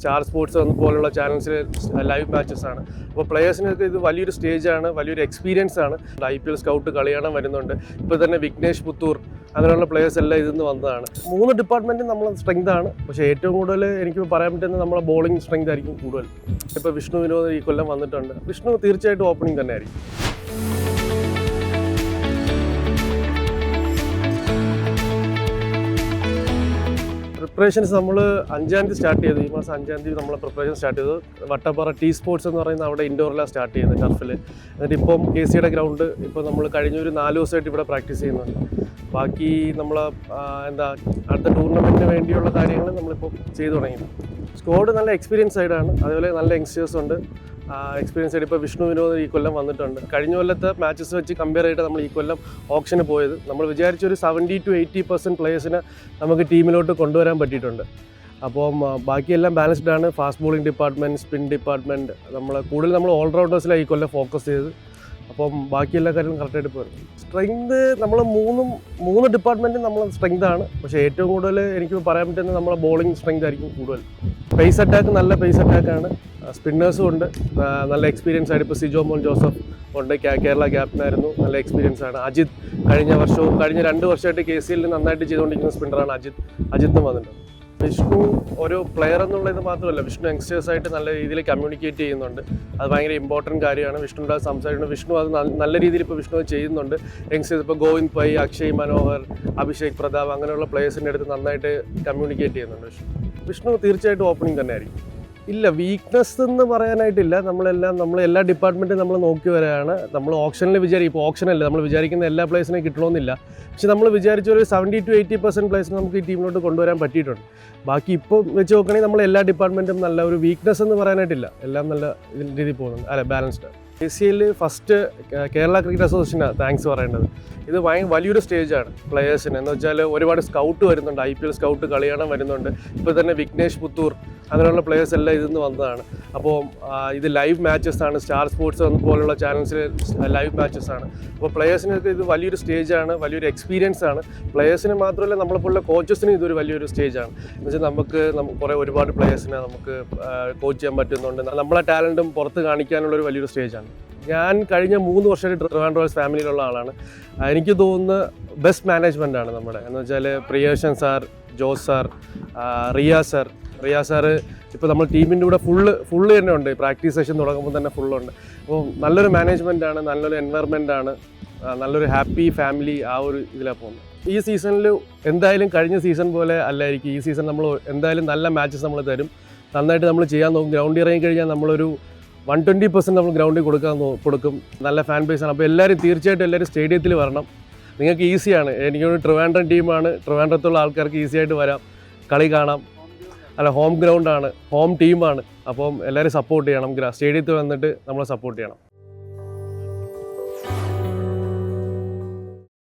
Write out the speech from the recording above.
Star sports പോലുള്ള ചാനൽസിൽ live matches ആണ്. അപ്പോൾ പ്ലെയേഴ്സിനൊക്കെ ഇത് വലിയൊരു സ്റ്റേജാണ്, വലിയൊരു എക്സ്പീരിയൻസ് ആണ്. IPL സ്കൗട്ട് കളി കാണാൻ വരുന്നുണ്ട്. ഇപ്പോൾ തന്നെ വിഘ്നേഷ് പുത്തൂർ അങ്ങനെയുള്ള പ്ലെയേഴ്സ് എല്ലാം ഇതിൽ നിന്ന് വന്നതാണ്. 3 ഡിപ്പാർട്ട്മെൻറ്റും നമ്മൾ സ്ട്രെങ്ത് ആണ്. പക്ഷേ ഏറ്റവും കൂടുതൽ എനിക്ക് പറയാൻ പറ്റുന്നത് നമ്മളെ ബോളിംഗ് സ്ട്രെങ്ത് ആയിരിക്കും കൂടുതൽ. ഇപ്പോൾ വിഷ്ണു വിനോദ് ഈ കൊല്ലം വന്നിട്ടുണ്ട്. വിഷ്ണു തീർച്ചയായിട്ടും ഓപ്പണിംഗ് തന്നെ ആയിരിക്കും. പ്രിപ്പറേഷൻസ് നമ്മൾ 5-ാം തീയതി സ്റ്റാർട്ട് ചെയ്തു. ഈ മാസം 5-ാം തീയതി നമ്മൾ പ്രിപ്പറേഷൻ സ്റ്റാർട്ട് ചെയ്തു. വട്ടപ്പാറ ടി സ്പോർട്സ് എന്ന് പറയുന്ന അവിടെ ഇൻഡോറിലാണ് സ്റ്റാർട്ട് ചെയ്യുന്നത്, ടർഫിൽ. എന്നിട്ട് ഇപ്പം KCയുടെ ഗ്രൗണ്ട് ഇപ്പോൾ നമ്മൾ കഴിഞ്ഞൊരു 4 ദിവസമായിട്ട് ഇവിടെ പ്രാക്ടീസ് ചെയ്യുന്നുണ്ട്. ബാക്കി നമ്മൾ അടുത്ത ടൂർണമെൻറ്റിന് വേണ്ടിയുള്ള കാര്യങ്ങൾ നമ്മളിപ്പോൾ ചെയ്തു തുടങ്ങി. സ്ക്വാഡ് നല്ല എക്സ്പീരിയൻസ് സൈഡാണ്, അതേപോലെ നല്ല യങ്സ്റ്റേഴ്സ് ഉണ്ട്. എക്സ്പീരിയൻസ് ആയിട്ട് ഇപ്പോൾ വിഷ്ണു വിനോദ് ഈ കൊല്ലം വന്നിട്ടുണ്ട്. കഴിഞ്ഞ കൊല്ലത്തെ മാച്ചസ് വെച്ച് കമ്പയർ ചെയ്തിട്ട് നമ്മൾ ഈ കൊല്ലം ഓപ്ഷന് പോയത്. നമ്മൾ വിചാരിച്ചൊരു 70 to 80% പ്ലേയേഴ്സിനെ നമുക്ക് ടീമിലോട്ട് കൊണ്ടുവരാൻ പറ്റിയിട്ടുണ്ട്. അപ്പം ബാക്കിയെല്ലാം ബാലൻസ്ഡ് ആണ്. Fast bowling department, spin department, നമ്മൾ ഓൾറൗണ്ടേഴ്സിലാണ് ഈ കൊല്ലം ഫോക്കസ് ചെയ്ത്. അപ്പം ബാക്കി എല്ലാ കാര്യങ്ങളും കറക്റ്റായിട്ട് പോരും. സ്ട്രെങ്ത് നമ്മൾ മൂന്ന് ഡിപ്പാർട്ട്മെൻറ്റും നമ്മൾ സ്ട്രെങ്ത് ആണ്. പക്ഷേ ഏറ്റവും കൂടുതൽ എനിക്ക് പറയാൻ പറ്റുന്നത് നമ്മളെ ബോളിംഗ് സ്ട്രെങ്ത് ആയിരിക്കും കൂടുതൽ. പേസ് അറ്റാക്ക് നല്ല പേസ് അറ്റാക്കാണ്. സ്പിന്നേഴ്സും ഉണ്ട്, നല്ല എക്സ്പീരിയൻസ് ആയിട്ട്. ഇപ്പോൾ സിജോ മോൻ ജോസഫ് ഉണ്ട്, കേരള ക്യാപ്റ്റനായിരുന്നു, നല്ല എക്സ്പീരിയൻസ് ആണ്. അജിത് കഴിഞ്ഞ 2 വർഷമായിട്ട് KCL നന്നായിട്ട് ചെയ്തുകൊണ്ടിരിക്കുന്ന സ്പിന്നറാണ് അജിത്തും വന്നിട്ടുണ്ട്. വിഷ്ണു ഒരു പ്ലെയർ എന്നുള്ളത് മാത്രമല്ല, വിഷ്ണു യങ്സ്റ്റേഴ്സായിട്ട് നല്ല രീതിയിൽ കമ്മ്യൂണിക്കേറ്റ് ചെയ്യുന്നുണ്ട്. അത് ഭയങ്കര ഇമ്പോർട്ടൻറ്റ് കാര്യമാണ്. വിഷ്ണുവിൻ്റെ സംസാരിക്കുന്നത് വിഷ്ണു അത് നല്ല രീതിയിൽ ഇപ്പോൾ വിഷ്ണു ചെയ്യുന്നുണ്ട്. യങ്സ്റ്റേഴ്സ് ഇപ്പോൾ ഗോവിന്ദ് പൈ, അക്ഷയ് മനോഹർ, അഭിഷേക് പ്രതാപ് അങ്ങനെയുള്ള പ്ലേയേഴ്സിൻ്റെ അടുത്ത് നന്നായിട്ട് കമ്മ്യൂണിക്കേറ്റ് ചെയ്യുന്നുണ്ട് വിഷ്ണു തീർച്ചയായിട്ടും ഓപ്പണിംഗ് തന്നെ ആയിരിക്കും. ഇല്ല, വീക്ക്നെസ് എന്ന് പറയാനായിട്ടില്ല. നമ്മൾ എല്ലാ ഡിപ്പാർട്ട്മെൻറ്റും നമ്മൾ നോക്കി വരികയാണ്. നമ്മൾ ഓപ്ഷനിൽ ഇപ്പോൾ ഓപ്ഷനല്ല, നമ്മൾ വിചാരിക്കുന്ന എല്ലാ പ്ലേയേഴ്സിനെയും കിട്ടണമെന്നില്ല. പക്ഷെ നമ്മൾ വിചാരിച്ച ഒരു 70 to 80% പ്ലേയേഴ്സിനെ നമുക്ക് ഈ ടീമിലോട്ട് കൊണ്ടുവരാൻ പറ്റിയിട്ടുണ്ട്. ബാക്കി ഇപ്പോൾ വെച്ച് നോക്കുകയാണെങ്കിൽ നമ്മൾ എല്ലാ ഡിപ്പാർട്ട്മെൻറ്റും നല്ല ഒരു വീക്ക്നെസ് എന്ന് പറയാനായിട്ടില്ല, എല്ലാം നല്ല രീതിയിൽ പോകുന്നുണ്ട്, balanced. KCL first Kerala cricket അസോസിയേഷനാണ് താങ്ക്സ് പറയേണ്ടത്. ഇത് വലിയൊരു സ്റ്റേജാണ് പ്ലെയേഴ്സിന്. എന്ന് വെച്ചാൽ ഒരുപാട് സ്കൗട്ട് വരുന്നുണ്ട്, IPL സ്കൗട്ട് കളി കാണാൻ വരുന്നുണ്ട്. ഇപ്പോൾ തന്നെ വിഘ്നേഷ് പുത്തൂർ അങ്ങനെയുള്ള പ്ലെയേഴ്സ് എല്ലാം ഇതിൽ നിന്ന് വന്നതാണ്. അപ്പോൾ ഇത് ലൈവ് മാച്ചസ് ആണ്. സ്റ്റാർ സ്പോർട്സ് പോലുള്ള ചാനൽസിൽ ലൈവ് മാച്ചസ് ആണ്. അപ്പോൾ പ്ലെയേഴ്സിനൊക്കെ ഇത് വലിയൊരു സ്റ്റേജാണ്, വലിയൊരു എക്സ്പീരിയൻസ് ആണ്. പ്ലെയേഴ്സിന് മാത്രമല്ല, നമ്മളെപ്പോലുള്ള കോച്ചസിന് ഇതൊരു വലിയൊരു സ്റ്റേജാണ്. എന്ന് വെച്ചാൽ നമുക്ക് ഒരുപാട് പ്ലെയേഴ്സിനെ നമുക്ക് കോച്ച് ചെയ്യാൻ പറ്റുന്നുണ്ട്. നമ്മളെ ടാലൻറ്റും പുറത്ത് കാണിക്കാനുള്ളൊരു വലിയൊരു സ്റ്റേജാണ്. ഞാൻ കഴിഞ്ഞ 3 വർഷമായിട്ട് ട്രിവാൻഡ്രം റോയൽസ് ഫാമിലിയിലുള്ള ആളാണ്. എനിക്ക് തോന്നുന്ന ബെസ്റ്റ് മാനേജ്മെൻ്റ് ആണ് നമ്മുടെ. എന്ന് വെച്ചാൽ Priyeshan sir, Jose sir, Riya sir ഇപ്പോൾ നമ്മൾ ടീമിൻ്റെ കൂടെ ഫുള്ള് തന്നെ ഉണ്ട്. പ്രാക്ടീസ് സെഷൻ തുടങ്ങുമ്പോൾ തന്നെ ഫുള്ളുണ്ട്. അപ്പോൾ നല്ലൊരു മാനേജ്മെൻറ്റാണ്, നല്ലൊരു എൻവയറമെൻറ്റാണ്, നല്ലൊരു ഹാപ്പി ഫാമിലി, ആ ഒരു ഇതിലാണ് പോകുന്നത്. ഈ സീസണിൽ എന്തായാലും കഴിഞ്ഞ സീസൺ പോലെ അല്ലായിരിക്കും. ഈ സീസൺ നമ്മൾ എന്തായാലും നല്ല മാച്ചസ് നമ്മൾ തരും, നന്നായിട്ട് നമ്മൾ ചെയ്യാൻ നോക്കും. ഗ്രൗണ്ടിൽ ഇറങ്ങി കഴിഞ്ഞാൽ നമ്മളൊരു 120% നമ്മൾ ഗ്രൗണ്ടിൽ കൊടുക്കും. നല്ല ഫാൻ ബേസാണ്. അപ്പോൾ തീർച്ചയായിട്ടും സ്റ്റേഡിയത്തിൽ വരണം. നിങ്ങൾക്ക് ഈസിയാണ്. എനിക്കൊരു ട്രിവാൻഡ്രം ടീമാണ്, ട്രിവാൻഡ്രത്തുള്ള ആൾക്കാർക്ക് ഈസി ആയിട്ട് വരാം, കളി കാണാം. ഹോം ഗ്രൗണ്ടാണ്, ഹോം ടീമാണ്. അപ്പം എല്ലാവരും സപ്പോർട്ട് ചെയ്യണം. സ്റ്റേഡിയത്തിൽ വന്നിട്ട് നമ്മളെ സപ്പോർട്ട് ചെയ്യണം.